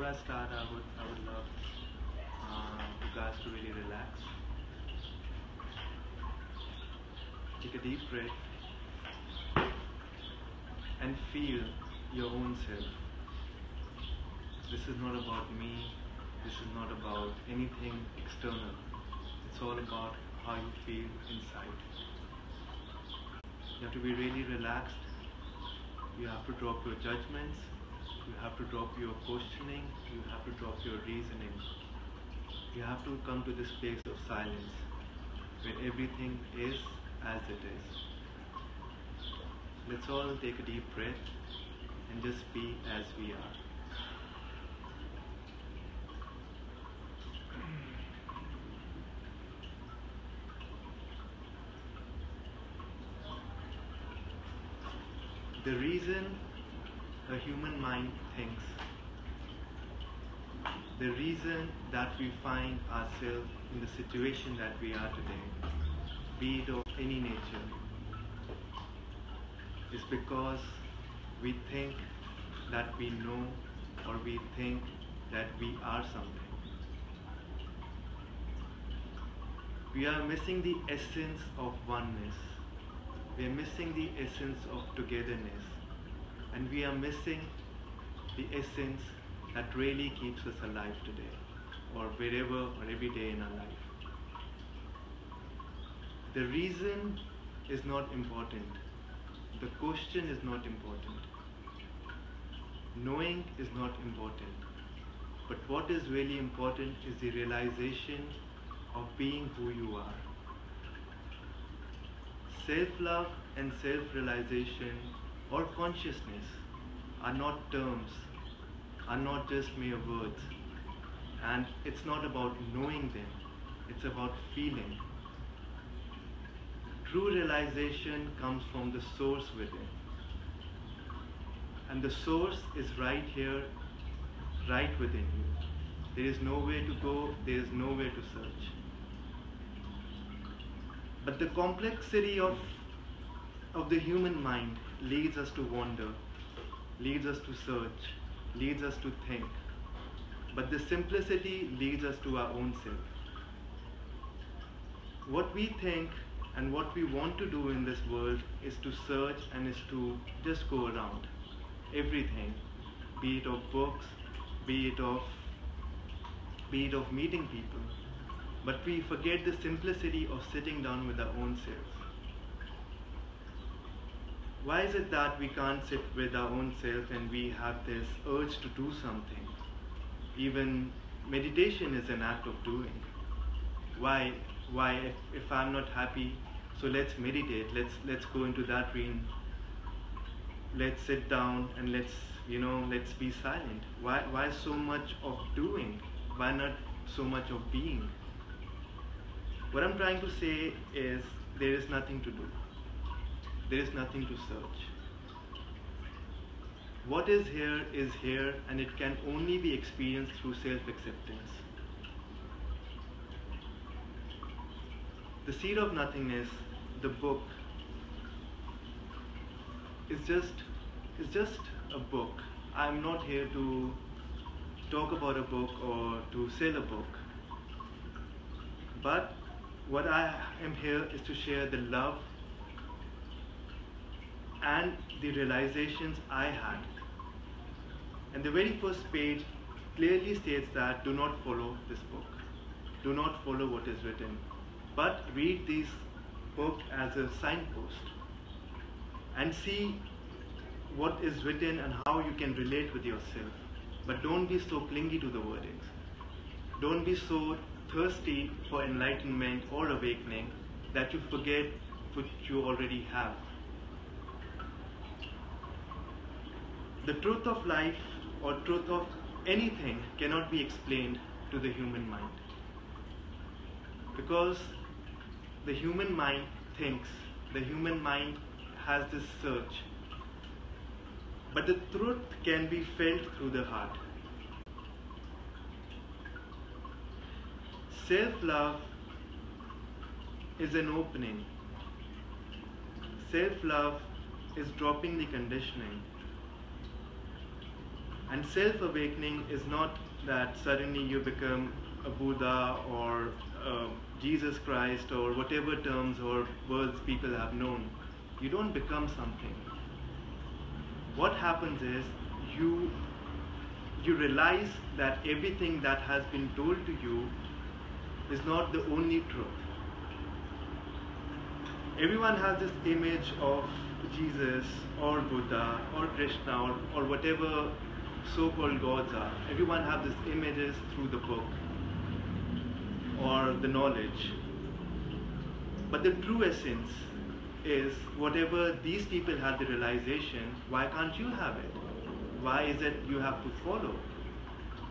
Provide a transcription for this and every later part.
I start, I would love you guys to really relax. Take a deep breath and feel your own self. This is not about me. This is not about anything external. It's all about how you feel inside. You have to be really relaxed. You have to drop your judgments. You have to drop your questioning. You have to drop your reasoning. You have to come to this place of silence where everything is as it is. Let's all take a deep breath and just be as we are. The reason a human mind thinks, the reason that we find ourselves in the situation that we are today, be it of any nature, is because we think that we know, or we think that we are something. We are missing the essence of oneness. We are missing the essence of togetherness, and we are missing the essence that really keeps us alive today, or wherever or every day in our life. The reason is not important. The question is not important. Knowing is not important. But what is really important is the realization of being who you are. Self-love and self-realization or consciousness are not terms, are not just mere words. And it's not about knowing them, it's about feeling. True realization comes from the source within. And the source is right here, right within you. There is nowhere to go, there is nowhere to search. But the complexity of the human mind leads us to wander, leads us to search, leads us to think. But the simplicity leads us to our own self. What we think and what we want to do in this world is to search and is to just go around everything, be it of books, be it of meeting people. But we forget the simplicity of sitting down with our own self. Why is it that we can't sit with our own self and we have this urge to do something? Even meditation is an act of doing. Why if I'm not happy, so let's meditate, let's go into that room, let's sit down and let's be silent. Why so much of doing? Why not so much of being? What I'm trying to say is there is nothing to do. There is nothing to search. What is here, and it can only be experienced through self-acceptance. The Seed of Nothingness, the book, is just a book. I'm not here to talk about a book or to sell a book. But what I am here is to share the love and the realizations I had. And the very first page clearly states that do not follow this book. Do not follow what is written. But read this book as a signpost and see what is written and how you can relate with yourself. But don't be so clingy to the wordings. Don't be so thirsty for enlightenment or awakening that you forget what you already have. The truth of life or truth of anything cannot be explained to the human mind. Because the human mind thinks, the human mind has this search. But the truth can be felt through the heart. Self-love is an opening. Self-love is dropping the conditioning. And self-awakening is not that suddenly you become a Buddha or Jesus Christ or whatever terms or words people have known. You don't become something. What happens is you realize that everything that has been told to you is not the only truth. Everyone has this image of Jesus or Buddha or Krishna or whatever so-called gods are. Everyone has these images through the book or the knowledge. But the true essence is whatever these people had the realization, why can't you have it? Why is it you have to follow?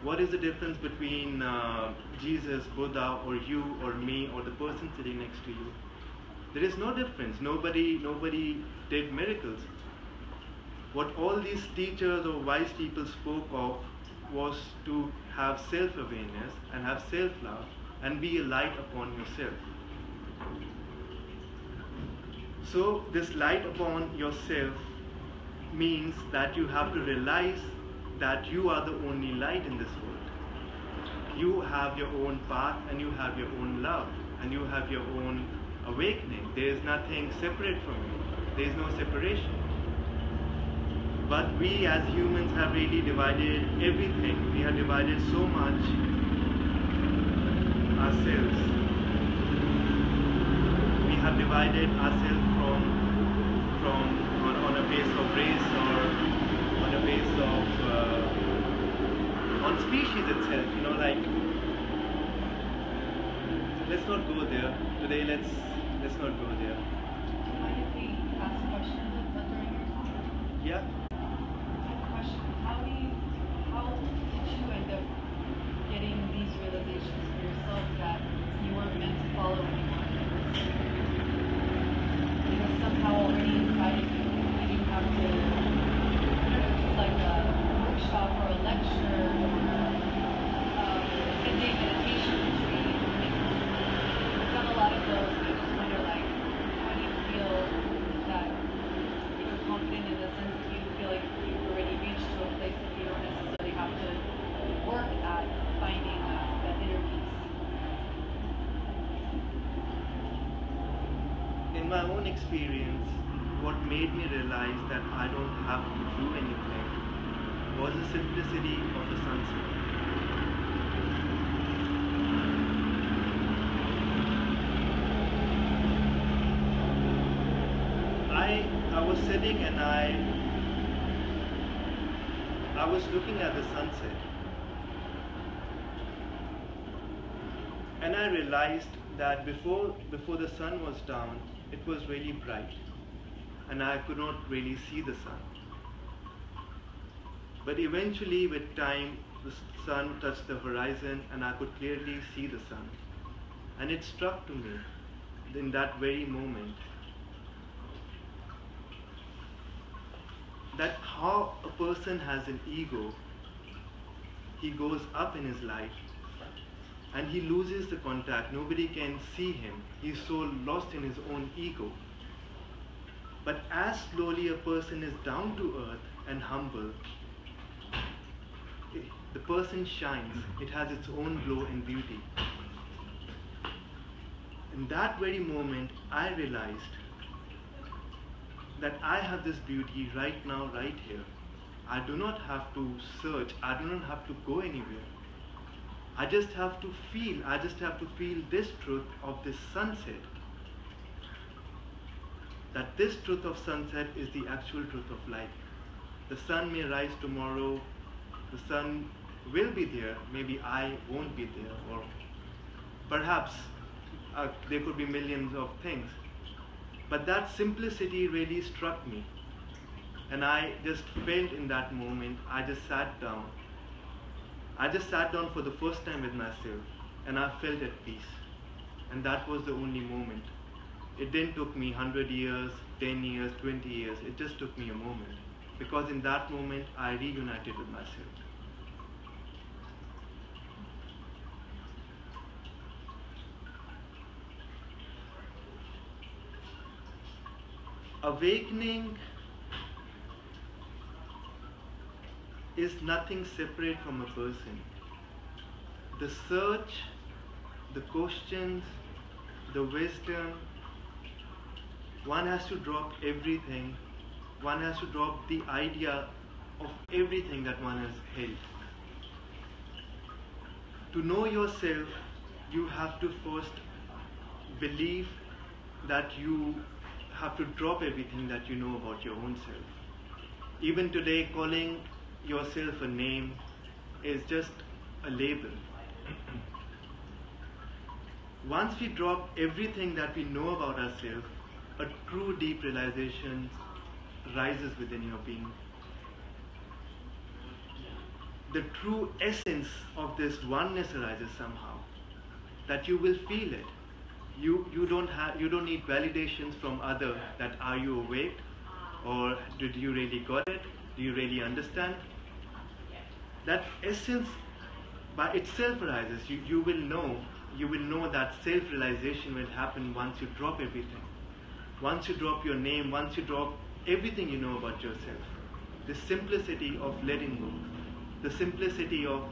What is the difference between Jesus, Buddha, or you, or me, or the person sitting next to you? There is no difference. Nobody did miracles. What all these teachers or wise people spoke of was to have self-awareness and have self-love and be a light upon yourself. So this light upon yourself means that you have to realize that you are the only light in this world. You have your own path and you have your own love and you have your own awakening. There is nothing separate from you. There is no separation. But we as humans have really divided everything. We have divided so much ourselves. We have divided ourselves on a base of race or on a base of on species itself. You know, like let's not go there today. Let's not go there. Mind if we ask questions during your talk? Yeah. Question: how did you end up getting these realizations for yourself that you weren't meant to follow anyone? It was somehow already inside of you. You didn't have to, I don't know, just like a workshop or a lecture or a 10-day meditation retreat. I've done a lot of those, and I just wonder, like, how do you feel that you're confident in the sense that you feel like you've already reached to a place that you don't necessarily have to work at finding that inner peace? In my own experience, what made me realize that I don't have to do anything was the simplicity of the sunset. I was sitting and I was looking at the sunset, and I realized that before the sun was down, it was really bright and I could not really see the sun. But eventually with time, the sun touched the horizon and I could clearly see the sun. And it struck to me in that very moment that how a person has an ego, he goes up in his life and he loses the contact. Nobody can see him. He's so lost in his own ego. But as slowly a person is down to earth and humble, the person shines. It has its own glow and beauty. In that very moment, I realized that I have this beauty right now, right here. I do not have to search. I do not have to go anywhere. I just have to feel. I just have to feel this truth of this sunset. That this truth of sunset is the actual truth of life. The sun may rise tomorrow. The sun will be there. Maybe I won't be there. Or perhaps there could be millions of things. But that simplicity really struck me. And I just felt in that moment, I just sat down. I just sat down for the first time with myself and I felt at peace. And that was the only moment. It didn't took me 100 years, 10 years, 20 years. It just took me a moment. Because in that moment, I reunited with myself. Awakening is nothing separate from a person. The search, the questions, the wisdom, one has to drop everything. One has to drop the idea of everything that one has held. To know yourself, you have to first believe that you have to drop everything that you know about your own self. Even today, calling yourself a name is just a label. Once we drop everything that we know about ourselves, a true deep realization rises within your being. The true essence of this oneness arises somehow, that you will feel it. You don't need validations from others that are you awake, or did you really got it? Do you really understand? That essence by itself arises. You will know that self-realization will happen once you drop everything. Once you drop your name, once you drop everything you know about yourself. The simplicity of letting go. The simplicity of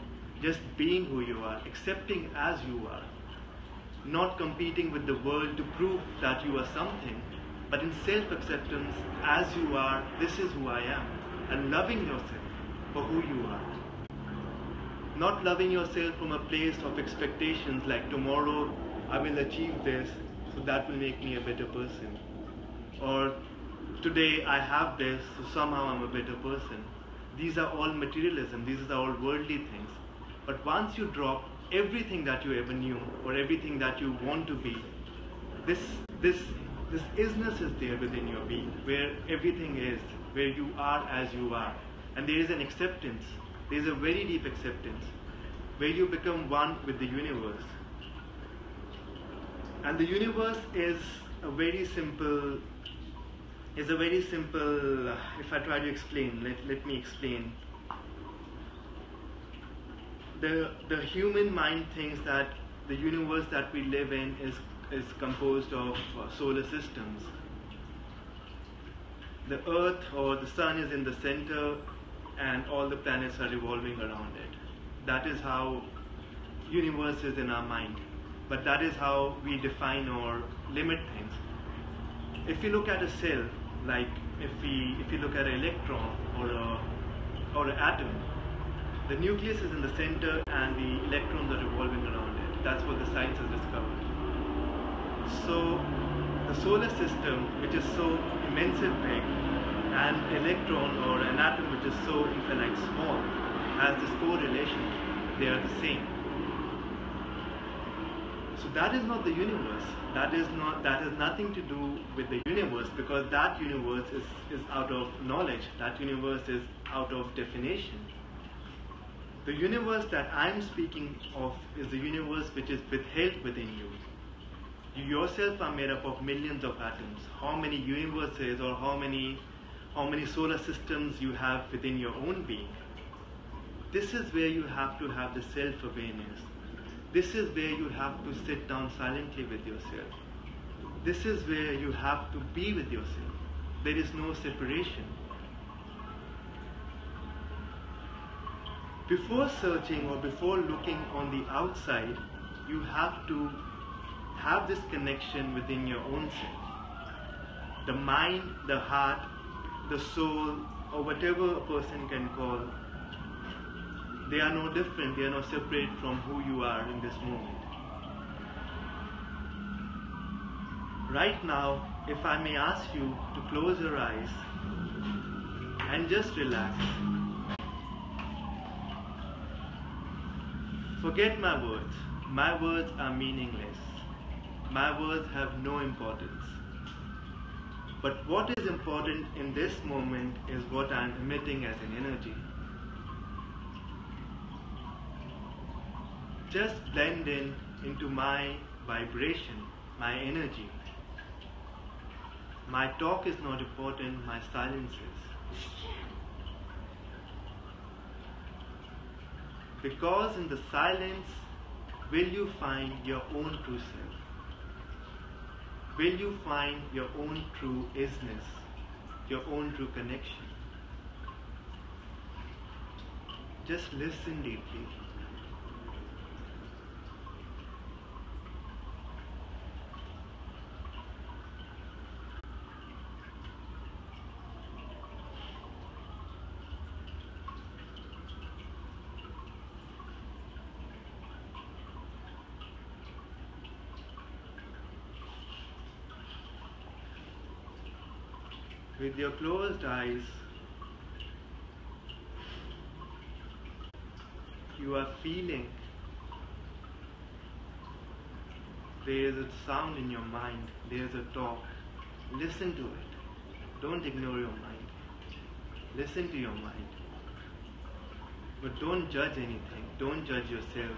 just being who you are, accepting as you are. Not competing with the world to prove that you are something, but in self-acceptance as you are, this is who I am. And loving yourself for who you are. Not loving yourself from a place of expectations like tomorrow I will achieve this, so that will make me a better person. Or today I have this, so somehow I'm a better person. These are all materialism, these are all worldly things. But once you drop everything that you ever knew, or everything that you want to be, this isness is there within your being, where everything is, where you are as you are. And there is an acceptance, there is a very deep acceptance, where you become one with the universe. And the universe is a very simple, if I try to explain, let me explain. The human mind thinks that the universe that we live in is composed of solar systems. The earth or the sun is in the center and all the planets are revolving around it. That is how universe is in our mind. But that is how we define or limit things. If you look at a cell, like if you look at an electron or an atom, the nucleus is in the center and the electrons are revolving around it. That's what the science has discovered. So the solar system, which is so immensely big, and electron or an atom which is so infinite small, has this correlation. They are the same. So that is not the universe. That has nothing to do with the universe, because that universe is out of knowledge. That universe is out of definition. The universe that I'm speaking of is the universe which is withheld within you. You yourself are made up of millions of atoms. How many universes or how many solar systems you have within your own being? This is where you have to have the self-awareness. This is where you have to sit down silently with yourself. This is where you have to be with yourself. There is no separation. Before searching or before looking on the outside, you have to have this connection within your own self. The mind, the heart, the soul, or whatever a person can call, they are no different, they are no separate from who you are in this moment. Right now, if I may ask you to close your eyes and just relax. Forget my words. My words are meaningless. My words have no importance. But what is important in this moment is what I am emitting as an energy. Just blend into my vibration, my energy. My talk is not important, my silence is. Because in the silence, will you find your own true self? Will you find your own true isness, your own true connection? Just listen deeply. With your closed eyes, you are feeling there is a sound in your mind, there is a talk. Listen to it. Don't ignore your mind. Listen to your mind. But don't judge anything. Don't judge yourself.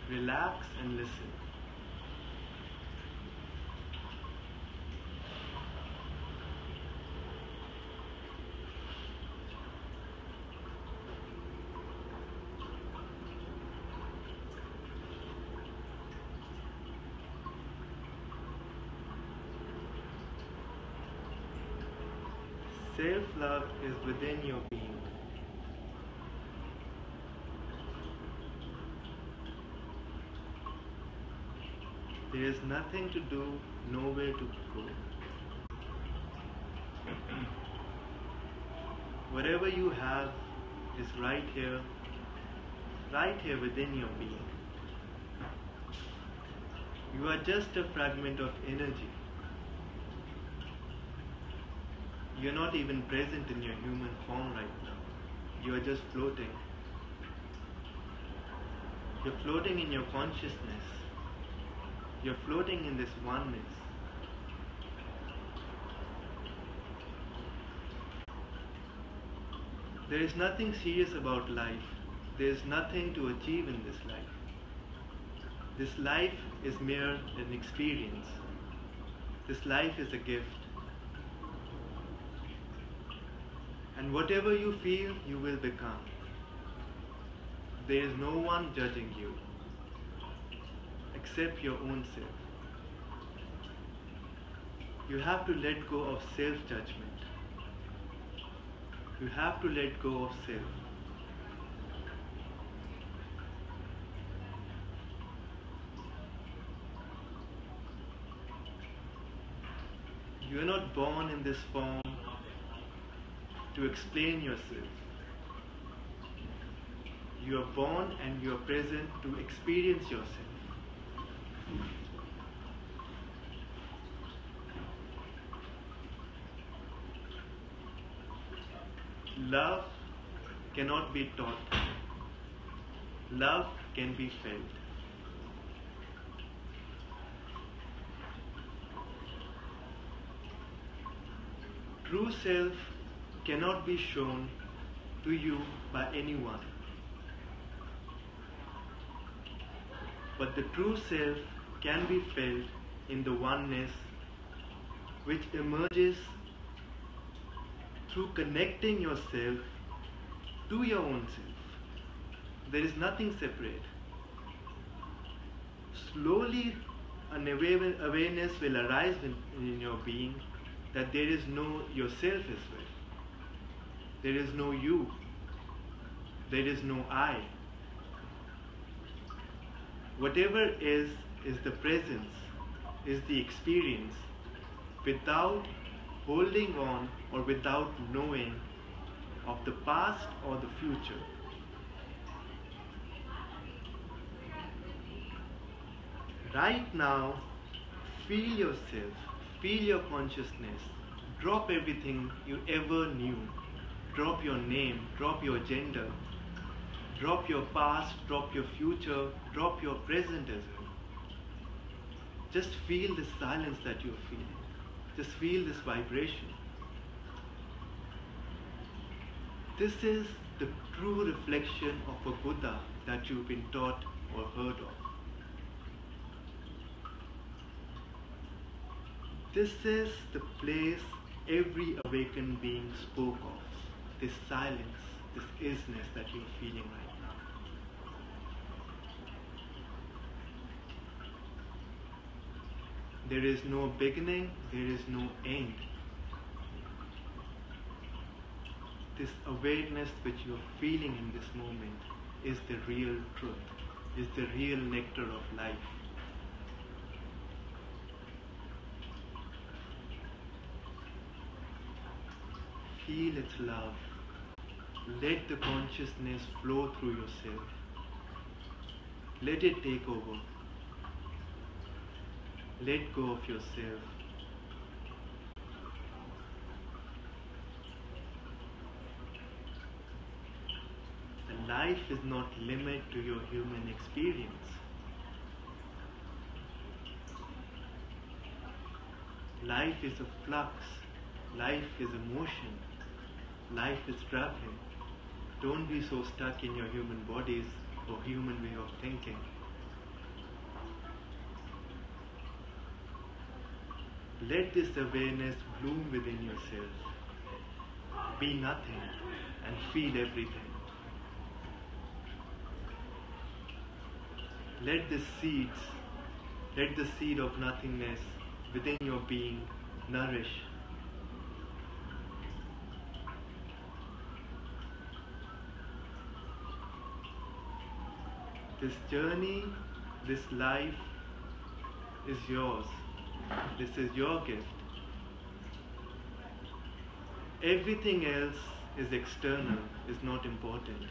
Relax and listen. Self-love is within your being. There is nothing to do, nowhere to go. Whatever you have is right here within your being. You are just a fragment of energy. You are not even present in your human form right now. You are just floating. You're floating in your consciousness. You're floating in this oneness. There is nothing serious about life. There is nothing to achieve in this life. This life is mere an experience. This life is a gift. And whatever you feel, you will become. There is no one judging you except your own self. You have to let go of self-judgment. You have to let go of self. You are not born in this form to explain yourself. You are born and you are present to experience yourself. Love cannot be taught. Love can be felt. True self cannot be shown to you by anyone. But the true self can be felt in the oneness which emerges through connecting yourself to your own self. There is nothing separate. Slowly an awareness will arise in your being that there is no yourself as well. There is no you. There is no I. Whatever is the presence, is the experience, without holding on or without knowing of the past or the future. Right now, feel yourself, feel your consciousness, drop everything you ever knew. Drop your name, drop your gender, drop your past, drop your future, drop your present as well. Just feel the silence that you're feeling. Just feel this vibration. This is the true reflection of a Buddha that you've been taught or heard of. This is the place every awakened being spoke of. This silence, this isness that you're feeling right now. There is no beginning, there is no end. This awareness which you are feeling in this moment is the real truth, is the real nectar of life. Feel its love. Let the consciousness flow through yourself. Let it take over. Let go of yourself. The life is not limited to your human experience. Life is a flux. Life is emotion. Life is traveling. Don't be so stuck in your human bodies or human way of thinking. Let this awareness bloom within yourself. Be nothing and feel everything. Let the seed of nothingness within your being nourish. This journey, this life is yours. This is your gift. Everything else is external, is not important.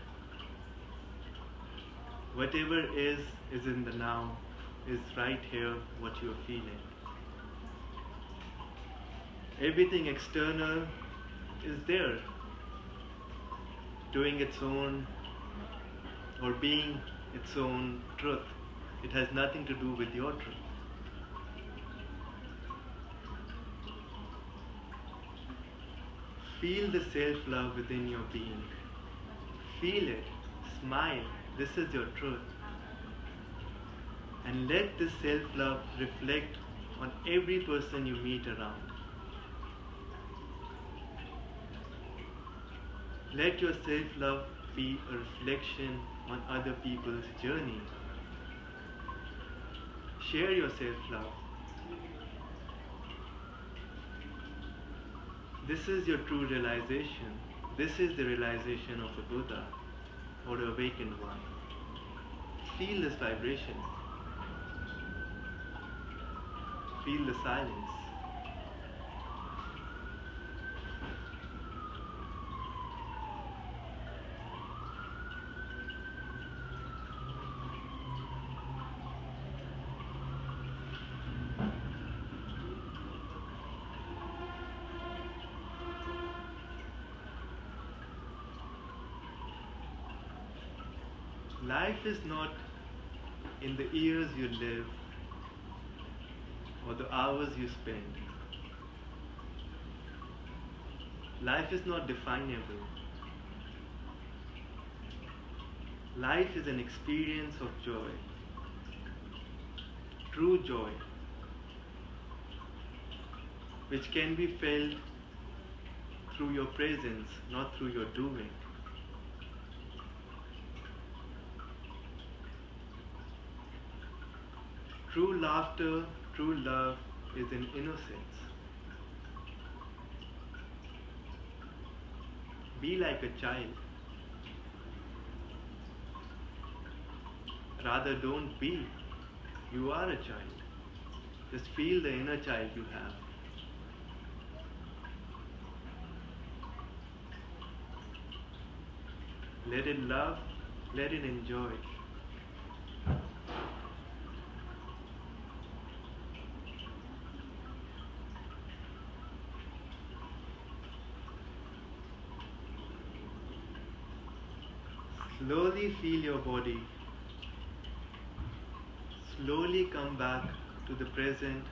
Whatever is in the now, is right here what you are feeling. Everything external is there, doing its own or being its own truth. It has nothing to do with your truth. Feel the self-love within your being. Feel it. Smile. This is your truth. And let this self-love reflect on every person you meet around. Let your self-love be a reflection on other people's journey. Share your self-love. This is your true realization. This is the realization of a Buddha or the awakened one. Feel this vibration. Feel the silence. Life is not in the years you live or the hours you spend. Life is not definable. Life is an experience of joy, true joy, which can be felt through your presence, not through your doing. True laughter, true love is in innocence. Be like a child. Rather, don't be. You are a child. Just feel the inner child you have. Let it love, let it enjoy. Slowly feel your body. Slowly come back to the present.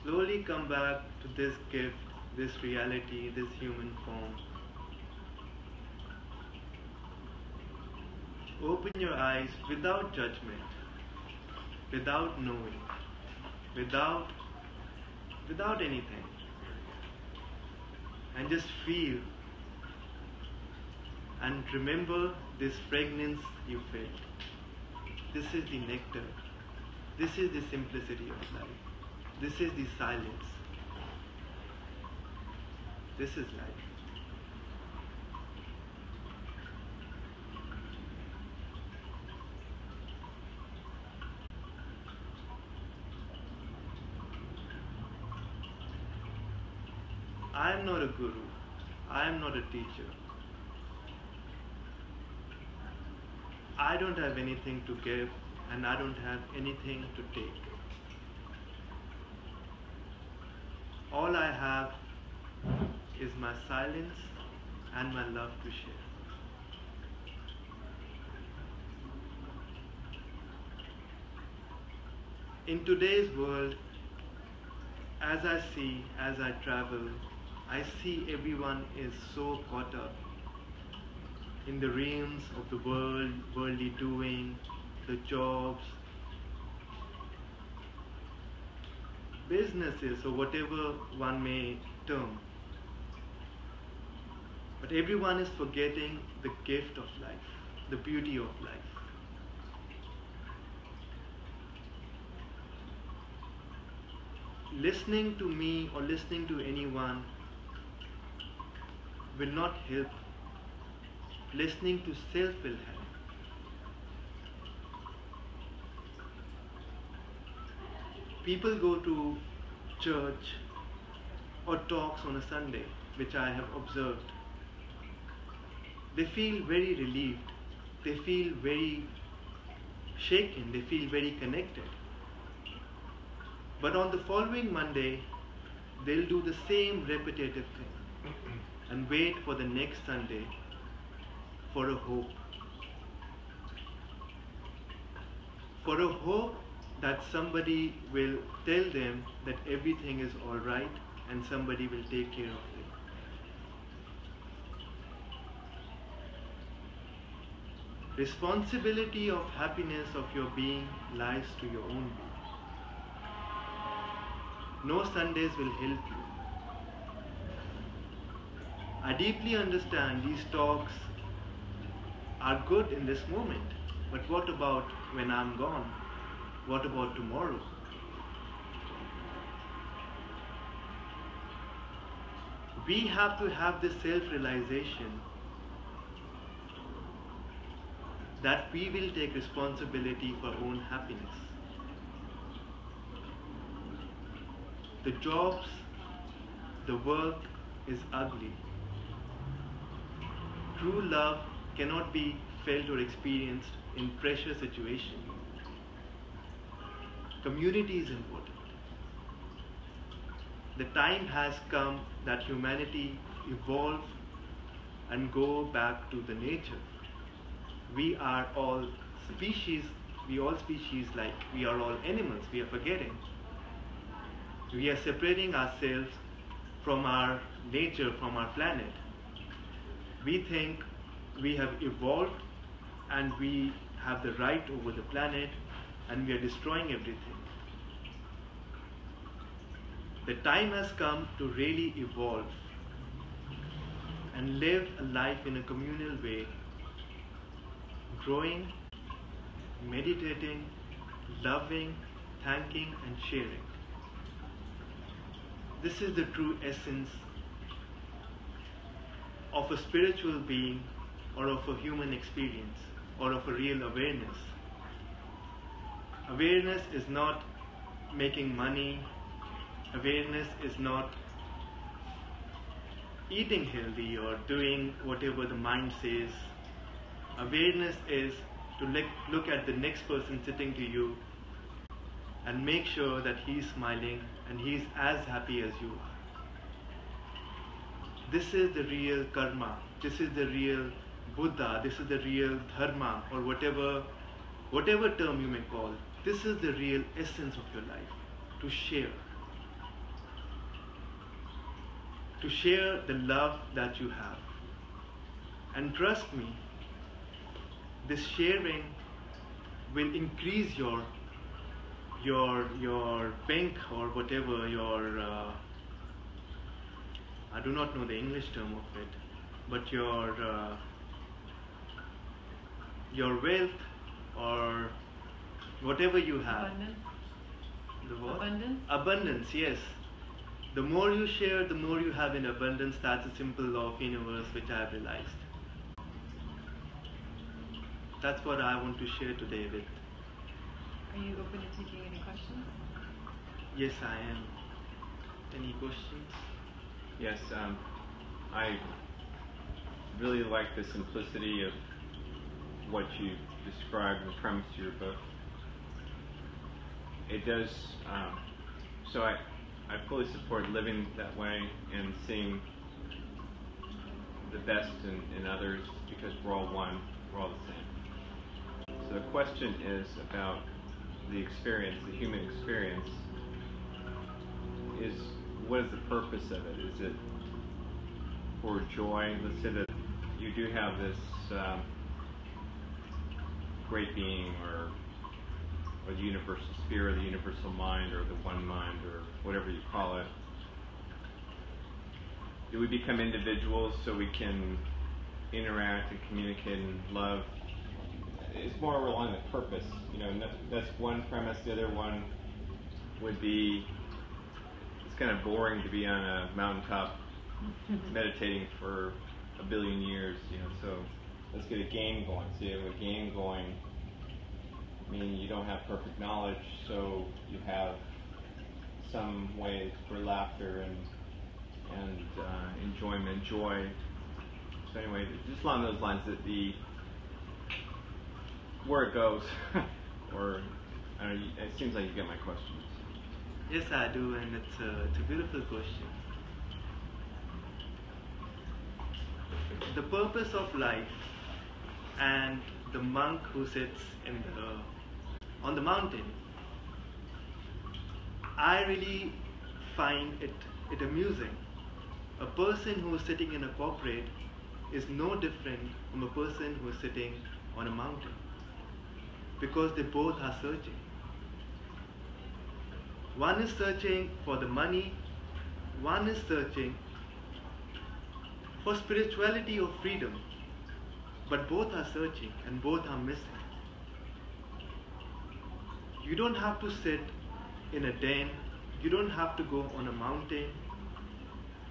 Slowly come back to this gift, this reality, this human form. Open your eyes without judgment, without knowing, without anything. And just feel and remember this fragrance you felt. This is the nectar. This is the simplicity of life. This is the silence. This is life. I am not a guru. I am not a teacher. I don't have anything to give and I don't have anything to take. All I have is my silence and my love to share. In today's world, as I travel, I see everyone is so caught up in the realms of the world, worldly doing, the jobs, businesses, or whatever one may term. But everyone is forgetting the gift of life, the beauty of life. Listening to me or listening to anyone will not help. Listening to self will help. People go to church or talks on a Sunday, which I have observed. They feel very relieved. They feel very shaken. They feel very connected. But on the following Monday, they'll do the same repetitive thing and wait for the next Sunday for a hope. For a hope that somebody will tell them that everything is all right and somebody will take care of them. Responsibility of happiness of your being lies to your own being. No Sundays will help you. I deeply understand these talks are good in this moment, but what about when I'm gone? What about tomorrow? We have to have this self-realization that we will take responsibility for our own happiness. The jobs, the work is ugly. True love cannot be felt or experienced in pressure situations. Community is important. The time has come that humanity evolve and go back to the nature. We are all species, we are all animals, we are forgetting. We are separating ourselves from our nature, from our planet. We think we have evolved and we have the right over the planet and we are destroying everything. The time has come to really evolve and live a life in a communal way, growing, meditating, loving, thanking, and sharing. This is the true essence of a spiritual being or of a human experience or of a real awareness. Awareness is not making money. Awareness is not eating healthy or doing whatever the mind says. Awareness is to look at the next person sitting to you and make sure that he's smiling and he's as happy as you are. This is the real karma. This is the real Buddha. This is the real dharma, or whatever term you may call. This is the real essence of your life. To share. To share the love that you have. And trust me, this sharing will increase your bank or whatever I do not know the English term of it, but your wealth or whatever you have. Abundance. The what? Abundance. Abundance, yes. The more you share, the more you have in abundance. That's a simple law of universe which I have realized. That's what I want to share today with. Are you open to taking any questions? Yes, I am. Any questions? Yes, I really like the simplicity of what you described in the premise of your book. It does, so I fully support living that way and seeing the best in others, because we're all one, we're all the same. So the question is about the experience, the human experience. What is the purpose of it? Is it for joy? Let's say that you do have this great being, or the universal spirit, or the universal mind, or the one mind, or whatever you call it. Do we become individuals so we can interact and communicate and love? It's more along the purpose, and that's one premise. The other one would be, it's kind of boring to be on a mountaintop meditating for a billion years, so let's get a game going. So you have a game going, meaning you don't have perfect knowledge, so you have some way for laughter and enjoyment, joy. So anyway, just along those lines, that where it goes, or it seems like you get my questions. Yes, I do, and it's a beautiful question. The purpose of life and the monk who sits on the mountain, I really find it amusing. A person who is sitting in a corporate is no different from a person who is sitting on a mountain, because they both are searching. One is searching for the money, one is searching for spirituality or freedom, but both are searching and both are missing. You don't have to sit in a den, you don't have to go on a mountain,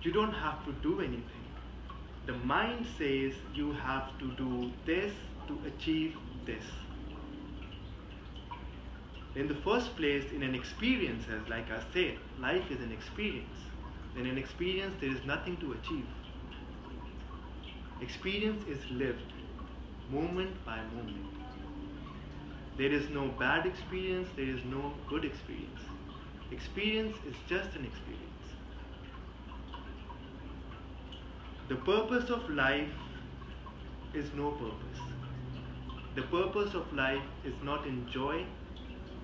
you don't have to do anything. The mind says you have to do this to achieve this. In the first place, in an experience, as like I said, life is an experience. In an experience, there is nothing to achieve. Experience is lived, moment by moment. There is no bad experience, there is no good experience. Experience is just an experience. The purpose of life is no purpose. The purpose of life is not in joy,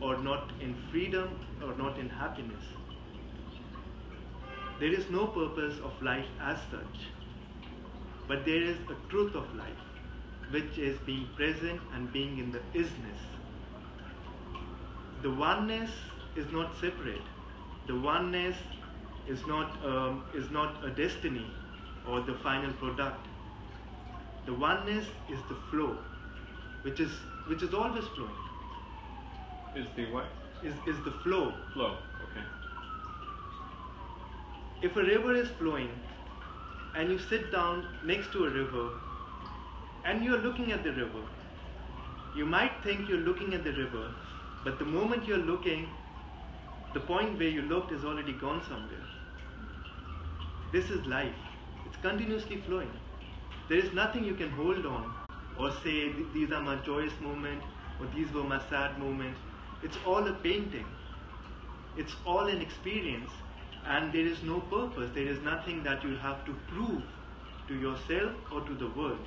or not in freedom, or not in happiness. There is no purpose of life as such, but there is a truth of life, which is being present and being in the isness. The oneness is not separate. The oneness is not a destiny or the final product. The oneness is the flow, which is always flowing. Is the what? Is the flow. Flow, okay. If a river is flowing and you sit down next to a river and you're looking at the river, you might think you're looking at the river, but the moment you're looking, the point where you looked is already gone somewhere. This is life. It's continuously flowing. There is nothing you can hold on or say, these are my joyous moments, or these were my sad moments. It's all a painting. It's all an experience, and there is no purpose. There is nothing that you have to prove to yourself or to the world,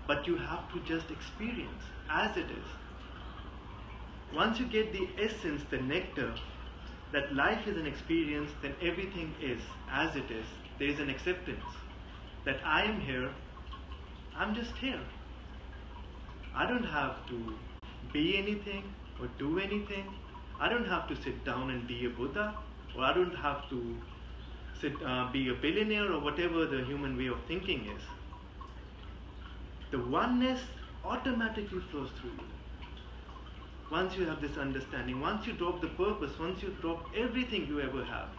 but you have to just experience as it is. Once you get the essence, the nectar, that life is an experience, then everything is as it is. There is an acceptance that I am here, I'm just here. I don't have to be anything or do anything. I don't have to sit down and be a Buddha, or I don't have to be a billionaire, or whatever the human way of thinking is. The oneness automatically flows through you. Once you have this understanding, once you drop the purpose, once you drop everything you ever have,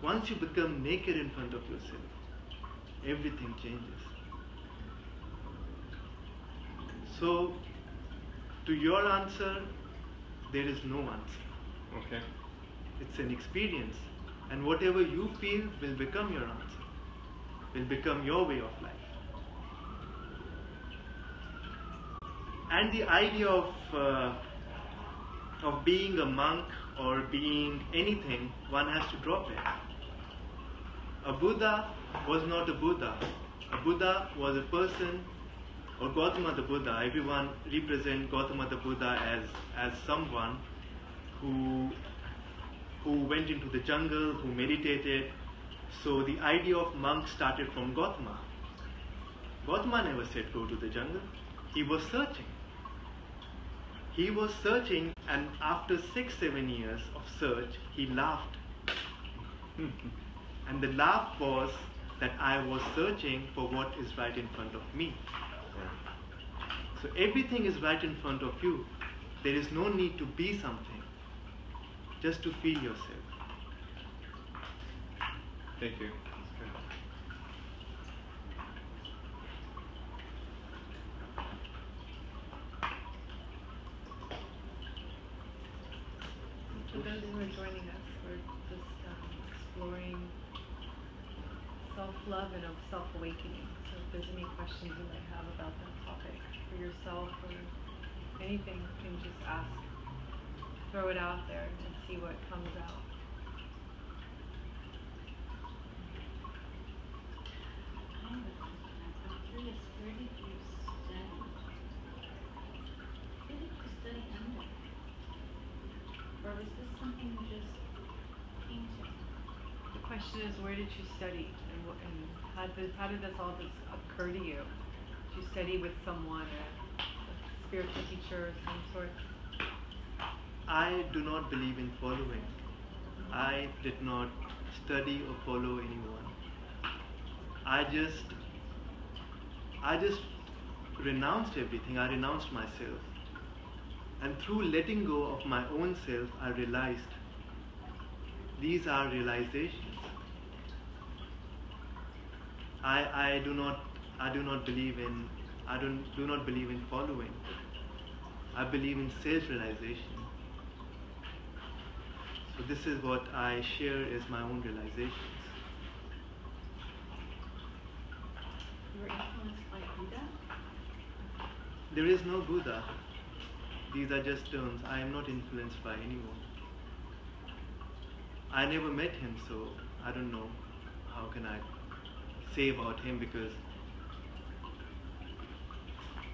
Once you become naked in front of yourself, everything changes. So, to your answer, there is no answer. Okay. It's an experience, and whatever you feel will become your answer, will become your way of life. And the idea of being a monk or being anything, one has to drop it. A Buddha was not a Buddha. A Buddha was a person, or Gautama the Buddha. Everyone represents Gautama the Buddha as someone who went into the jungle, who meditated. So the idea of monk started from Gautama. Gautama never said go to the jungle. He was searching. He was searching, and after 6-7 years of search, he laughed. And the laugh was that I was searching for what is right in front of me. So everything is right in front of you. There is no need to be something, just to feel yourself. Thank you. For those who are joining us, we're just exploring self-love and self-awakening. So if there's any questions you might have about that topic for yourself or anything, you can just ask, throw it out there and see what comes out. I'm curious, where did you study? Where did you study under? Or was this something you just came to? The question is, where did you study, and how did this all occur to you? Did you study with someone, a spiritual teacher of some sort? I do not believe in following. I did not study or follow anyone. I just renounced everything. I renounced myself. And through letting go of my own self, I realized these are realizations. I do not believe in following. I believe in self-realization. So this is what I share as my own realizations. You were influenced by Buddha? There is no Buddha. These are just terms. I am not influenced by anyone. I never met him, so I don't know how can I say about him, because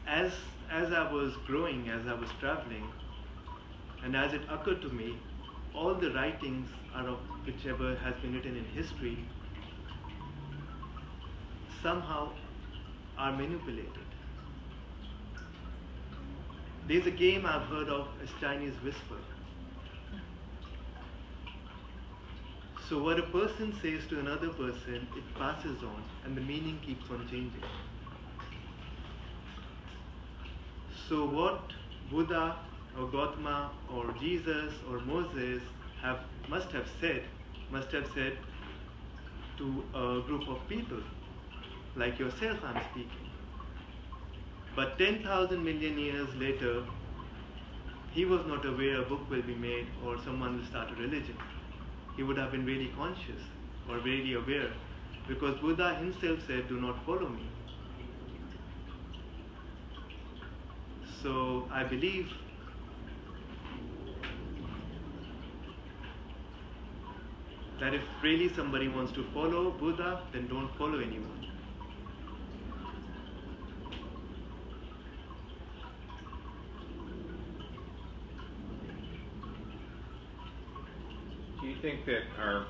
as I was growing, as I was traveling, and as it occurred to me, all the writings are of whichever has been written in history somehow are manipulated. There's a game I've heard of as Chinese whisper. So what a person says to another person, it passes on, and the meaning keeps on changing. So what Buddha or Gautama or Jesus or Moses must have said to a group of people, like yourself I'm speaking. But 10,000 million years later, he was not aware a book will be made or someone will start a religion. He would have been really conscious or really aware, because Buddha himself said, do not follow me. So I believe that if really somebody wants to follow Buddha, then don't follow anyone. Do you think that our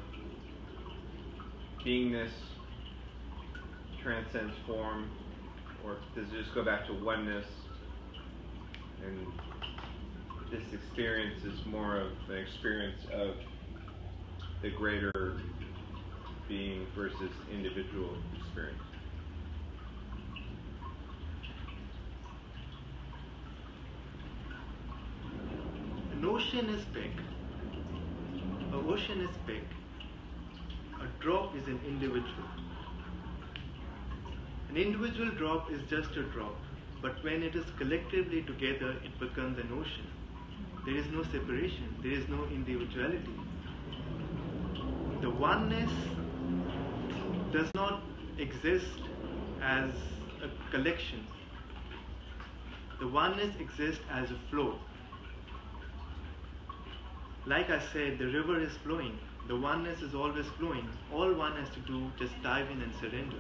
beingness transcends form, or does it just go back to oneness, and this experience is more of an experience of the greater being versus individual experience? An ocean is big. An ocean is big. A drop is an individual. An individual drop is just a drop, but when it is collectively together, it becomes an ocean. There is no separation, there is no individuality. The oneness does not exist as a collection. The oneness exists as a flow. Like I said, the river is flowing. The oneness is always flowing. All one has to do, just dive in and surrender.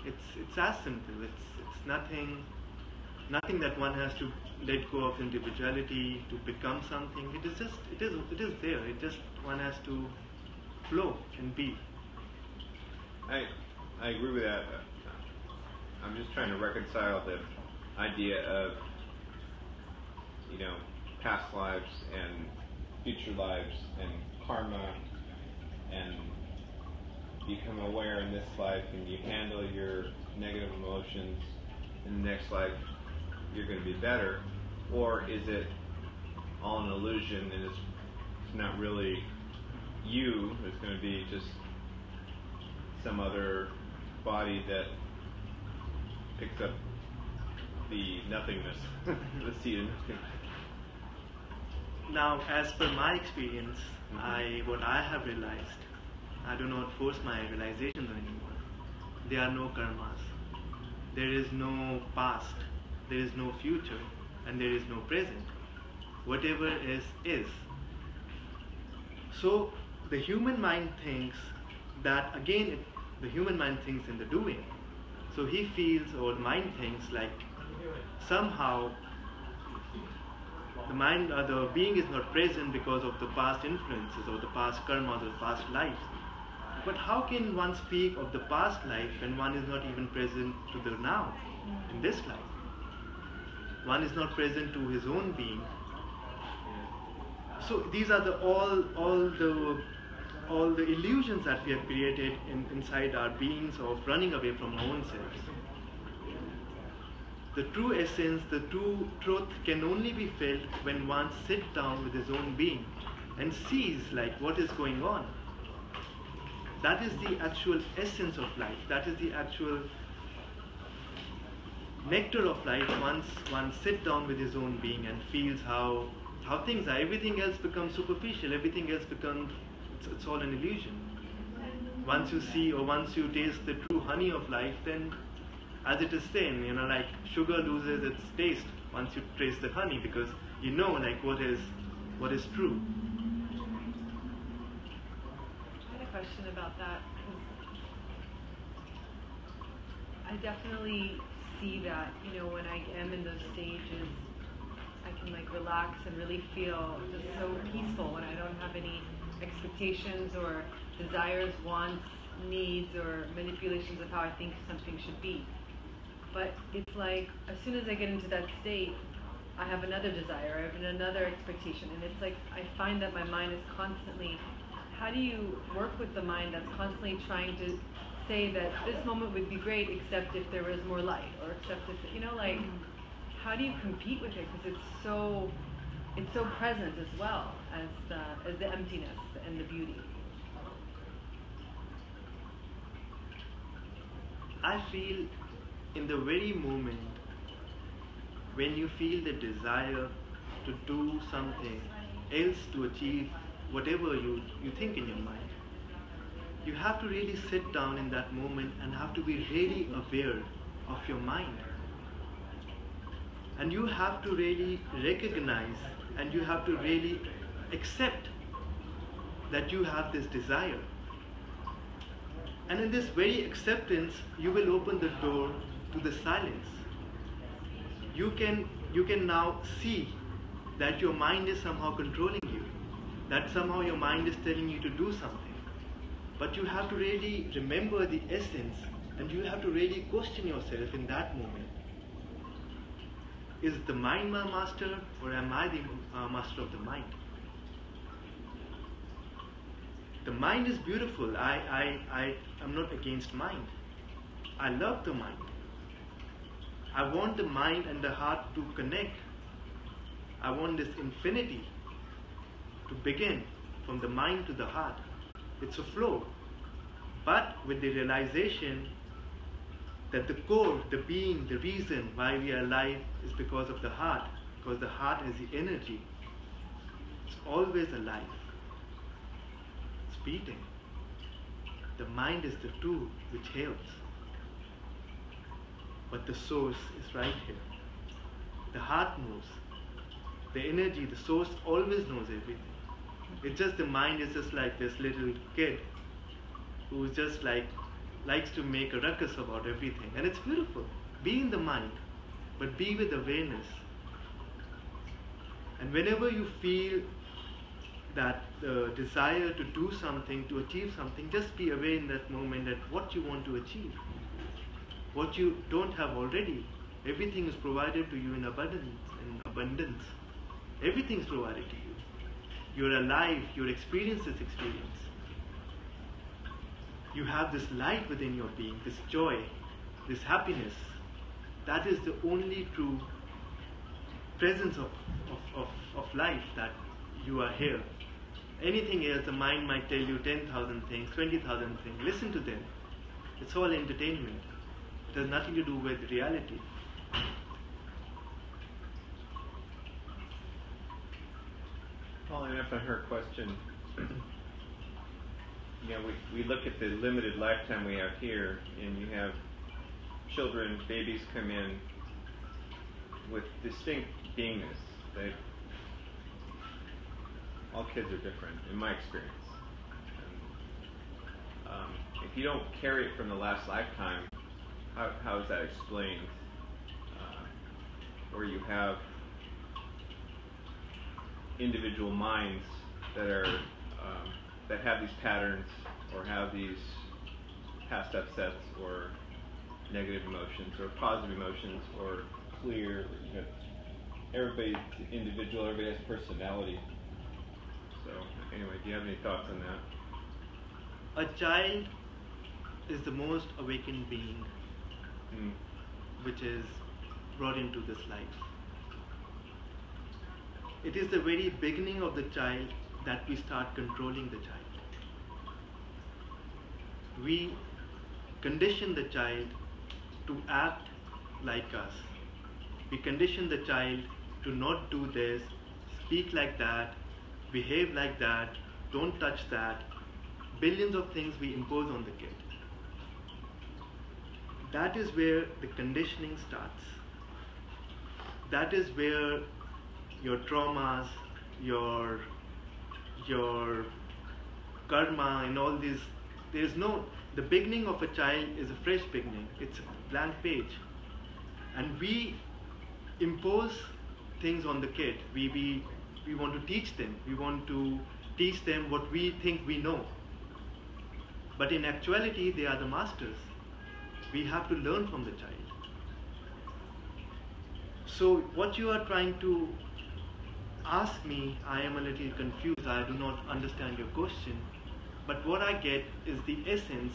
It's as simple. It's nothing that one has to let go of individuality to become something. It is there. It just one has to flow and be. I agree with that. I'm just trying to reconcile the idea of, past lives and future lives and karma, and become aware in this life and you handle your negative emotions, in the next life you're going to be better. Or is it all an illusion and it's not really you, it's going to be just some other body that picks up the nothingness, the seed of nothingness. Now, as per my experience, what I have realized, I do not force my realizations anymore. There are no karmas. There is no past. There is no future. And there is no present. Whatever is, is. So, the human mind thinks that, again, the human mind thinks in the doing. So he feels, or the mind thinks, like somehow the mind or the being is not present because of the past influences or the past karmas or past lives. But how can one speak of the past life when one is not even present to the now, in this life? One is not present to his own being. So these are all the illusions that we have created inside our beings of running away from our own selves. The true essence, the true truth can only be felt when one sits down with his own being and sees like what is going on. That is the actual essence of life. That is the actual nectar of life once one sits down with his own being and feels how things are. Everything else becomes superficial. Everything else becomes, it's all an illusion. Once you see or once you taste the true honey of life, then as it is saying, like sugar loses its taste once you taste the honey, because you know like what is true. I had a question about that, because I definitely see that, when I am in those stages, I can like relax and really feel just so peaceful when I don't have any expectations or desires, wants, needs, or manipulations of how I think something should be. But it's like, as soon as I get into that state, I have another desire, I have another expectation, and it's like, I find that my mind is constantly, how do you work with the mind that's constantly trying to say that this moment would be great except if there was more light, or except if, how do you compete with it? Because it's so present as well as the emptiness and the beauty. I feel in the very moment when you feel the desire to do something else to achieve whatever you think in your mind, you have to really sit down in that moment and have to be really aware of your mind. And you have to really recognize and you have to really accept that you have this desire. And in this very acceptance, you will open the door to the silence. You can now see that your mind is somehow controlling you, that somehow your mind is telling you to do something. But you have to really remember the essence, and you have to really question yourself in that moment. Is the mind my master, or am I the master of the mind? The mind is beautiful. I'm not against mind. I love the mind. I want the mind and the heart to connect. I want this infinity to begin. from the mind to the heart. It's a flow. But with the realization that the core, the being, the reason why we are alive is because of the heart, because the heart is the energy. It's always alive. It's beating. The mind is the tool which helps. But the source is right here. The heart knows. The energy, the source always knows everything. It's just the mind is just like this little kid who's just likes to make a ruckus about everything. And it's beautiful. Be in the mind, but be with awareness. And whenever you feel that desire to do something, to achieve something, just be aware in that moment that what you want to achieve, what you don't have already. Everything is provided to you in abundance. Everything is provided to you. You're alive, your experience is experience. You have this light within your being, this joy, this happiness. That is the only true presence of life, that you are here. Anything else, the mind might tell you 10,000 things, 20,000 things. Listen to them. It's all entertainment. It has nothing to do with reality. Following up on her question, we look at the limited lifetime we have here, and you have children, babies come in with distinct beingness. All kids are different, in my experience. And, if you don't carry it from the last lifetime, how is that explained? Or you have individual minds that are that have these patterns, or have these past upsets, or negative emotions, or positive emotions, or clear. Everybody's individual. Everybody has personality. So anyway, do you have any thoughts on that? A child is the most awakened being which is brought into this life. It is the very beginning of the child that we start controlling the child. We condition the child to act like us. We condition the child to not do this, speak like that, behave like that, don't touch that. Billions of things we impose on the kid. That is where the conditioning starts. That is where your traumas, your karma and all these, the beginning of a child is a fresh beginning. It's a blank page. And we impose things on the kid. We want to teach them. We want to teach them what we think we know. But in actuality, they are the masters. We have to learn from the child. So what you are trying to ask me, I am a little confused. I do not understand your question. But what I get is the essence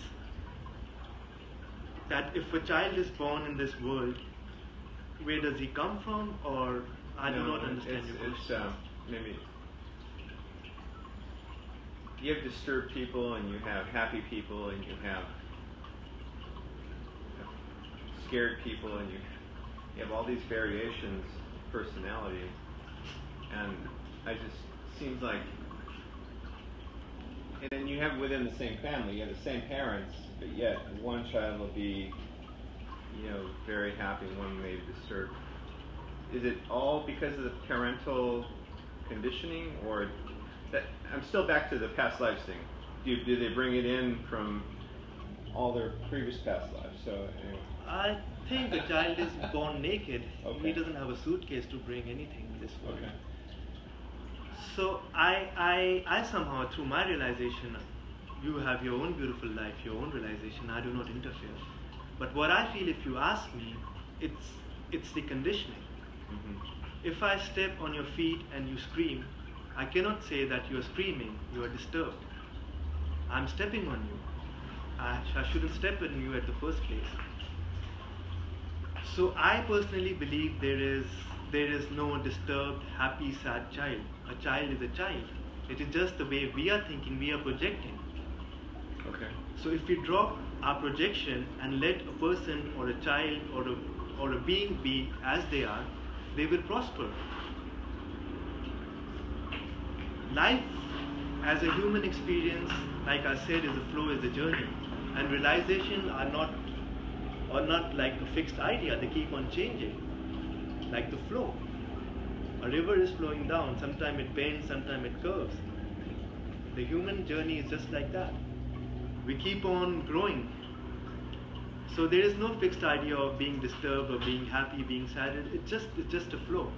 that if a child is born in this world, where does he come from? Or I do not understand your question. Maybe you have disturbed people, and you have happy people, and you have scared people, and you have all these variations of personality. And it just seems like, and then you have within the same family, you have the same parents, but yet one child will be, very happy, and one may be disturbed. Is it all because of the parental conditioning, or that? I'm still back to the past lives thing. Do they bring it in from all their previous past lives? So anyway. I think the child is born naked. Okay. He doesn't have a suitcase to bring anything in this world. Okay. So I somehow, through my realization, you have your own beautiful life, your own realization. I do not interfere. But what I feel, if you ask me, it's the conditioning. Mm-hmm. If I step on your feet and you scream, I cannot say that you are screaming, you are disturbed. I'm stepping on you. I shouldn't step on you at the first place. So I personally believe there is no disturbed, happy, sad child. A child is a child. It is just the way we are thinking, we are projecting. Okay. So if we drop our projection and let a person or a child or a being be as they are, they will prosper. Life as a human experience, like I said, is a flow, is a journey. And realization are not like a fixed idea, they keep on changing, like the flow. A river is flowing down, sometimes it bends, sometimes it curves. The human journey is just like that. We keep on growing. So there is no fixed idea of being disturbed or being happy, being sad. It's just a flow.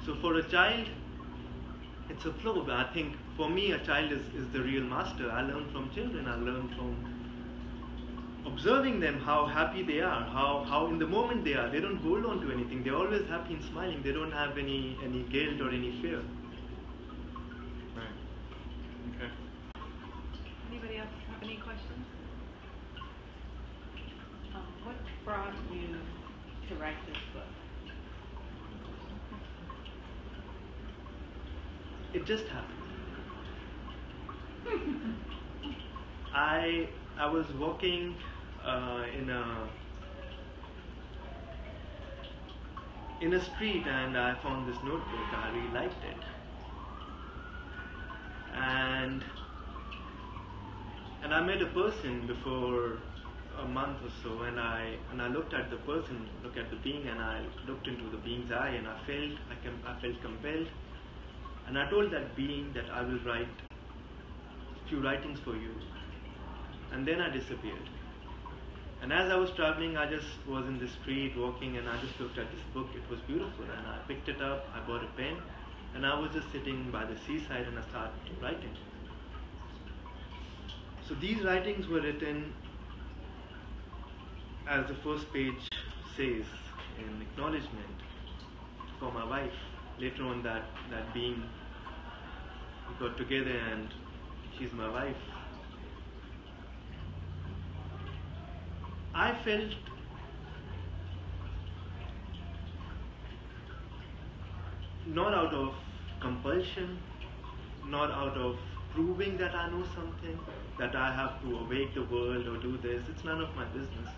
So for a child, it's a flow. But I think for me, a child is the real master. I learn from children. I learn from observing them, how happy they are, how in the moment they are. They don't hold on to anything. They're always happy and smiling. They don't have any guilt or any fear. Right. Okay. Anybody else have any questions? What brought you to write this book? It just happened. I was walking in a street and I found this notebook. I really liked it, and I met a person before a month or so, and I looked at the person, looked at the being, and I looked into the being's eye, and I felt compelled, and I told that being that I will write a few writings for you, and then I disappeared. And as I was traveling, I just was in the street walking, and I just looked at this book. It was beautiful, and I picked it up, I bought a pen, and I was just sitting by the seaside, and I started writing. So these writings were written, as the first page says, in acknowledgement for my wife. Later on, that being, we got together, and she's my wife. I felt not out of compulsion, not out of proving that I know something, that I have to awake the world or do this. It's none of my business.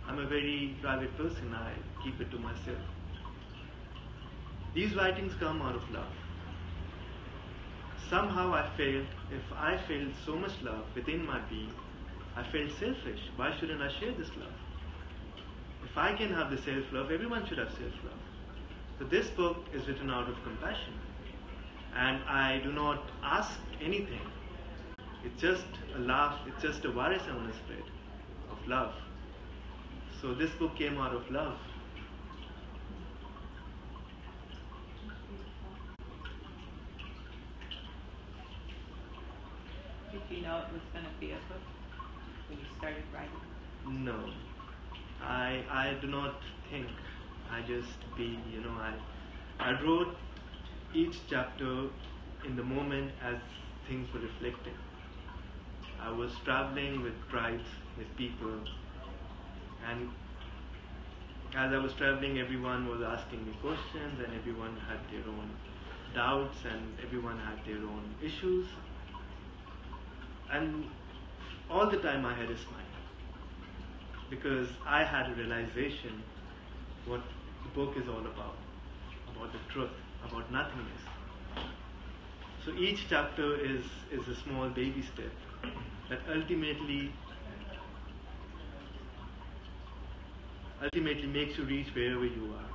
I'm a very private person. I keep it to myself. These writings come out of love. Somehow I felt, if I felt so much love within my being, I felt selfish. Why shouldn't I share this love? If I can have the self-love, everyone should have self-love. So this book is written out of compassion. And I do not ask anything. It's just a laugh, it's just a virus I want to spread of love. So this book came out of love. Did you know it was going to be a book when you started writing? No, I do not think. I just I wrote each chapter in the moment as things were reflecting. I was traveling with tribes, with people, and as I was traveling, everyone was asking me questions, and everyone had their own doubts, and everyone had their own issues. And all the time I had a smile, because I had a realization what the book is all about the truth, about nothingness. So each chapter is a small baby step that ultimately makes you reach wherever you are.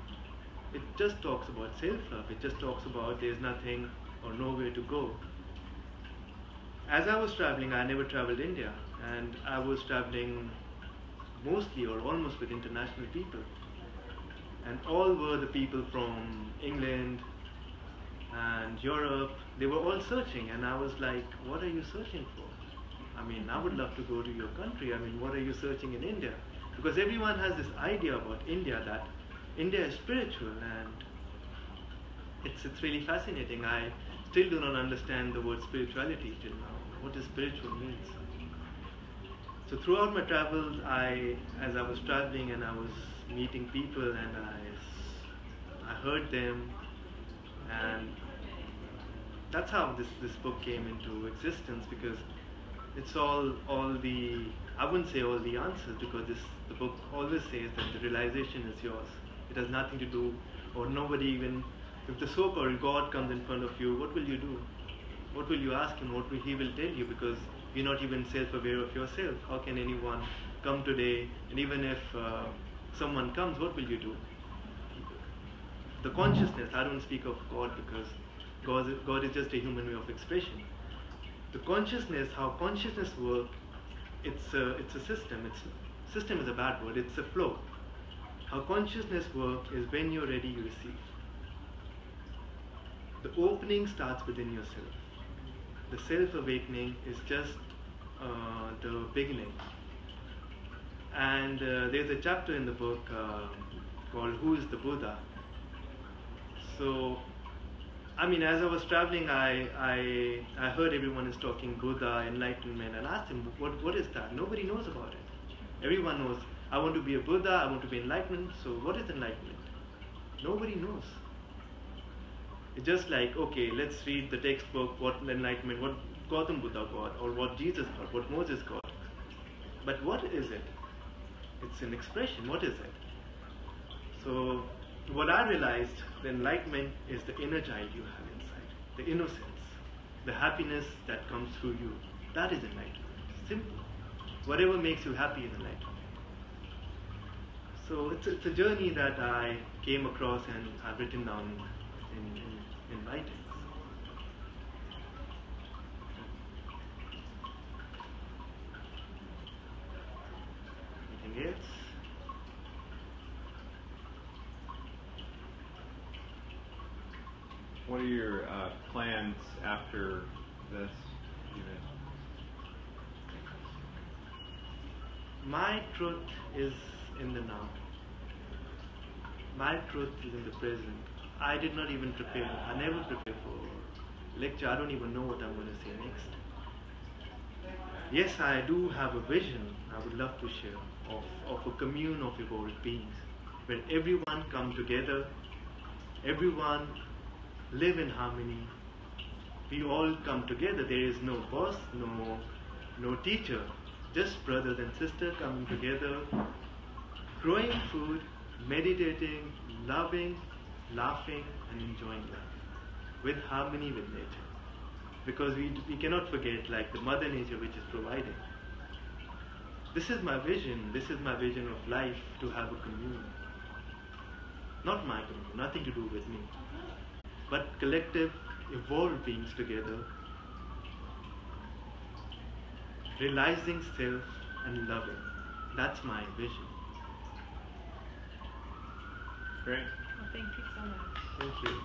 It just talks about self-love. It just talks about there's nothing or nowhere to go. As I was traveling, I never traveled India, and I was traveling mostly or almost with international people. And all were the people from England and Europe. They were all searching, and I was like, what are you searching for? I mean, I would love to go to your country. I mean, what are you searching in India? Because everyone has this idea about India, that India is spiritual, and it's really fascinating. I still do not understand the word spirituality till now. What does spiritual means? So throughout my travels, as I was traveling and I was meeting people, and I heard them, and that's how this book came into existence, because it's all the, I wouldn't say all the answers, because the book always says that the realization is yours. It has nothing to do, or nobody even, if the so-called God comes in front of you, what will you do? What will you ask him? What will he will tell you? Because you're not even self-aware of yourself. How can anyone come today? And even if someone comes, what will you do? The consciousness, I don't speak of God, because God is just a human way of expression. The consciousness, how consciousness works, it's a system. System is a bad word. It's a flow. How consciousness works is when you're ready, you receive. The opening starts within yourself. The self-awakening is just the beginning. And there's a chapter in the book called Who is the Buddha? So, I mean, as I was traveling, I heard everyone is talking Buddha, enlightenment, and I asked them, what is that? Nobody knows about it. Everyone knows, I want to be a Buddha, I want to be enlightenment, so what is enlightenment? Nobody knows. It's just like, okay, let's read the textbook, what enlightenment, what Gautam Buddha got, or what Jesus got, what Moses got. But what is it? It's an expression, what is it? So, what I realized, the enlightenment is the inner child you have inside, the innocence, the happiness that comes through you. That is enlightenment. Simple. Whatever makes you happy is enlightenment. So it's a journey that I came across and I've written down in writings. Anything else? What are your plans after this event? My truth is in the now. My truth is in the present. I did not even prepare. I never prepare for lecture. I don't even know what I'm going to say next. Yes, I do have a vision I would love to share of a commune of evolved beings, where everyone come together, everyone live in harmony. We all come together. There is no boss, no teacher, just brothers and sisters coming together, growing food, meditating, loving, laughing, and enjoying life with harmony with nature. Because we cannot forget, like, the mother nature which is providing. This is my vision. This is my vision of life, to have a commune. Not my commune, nothing to do with me, but collective, evolved beings together, realizing self and loving. That's my vision. Great. Well, thank you so much. Thank you.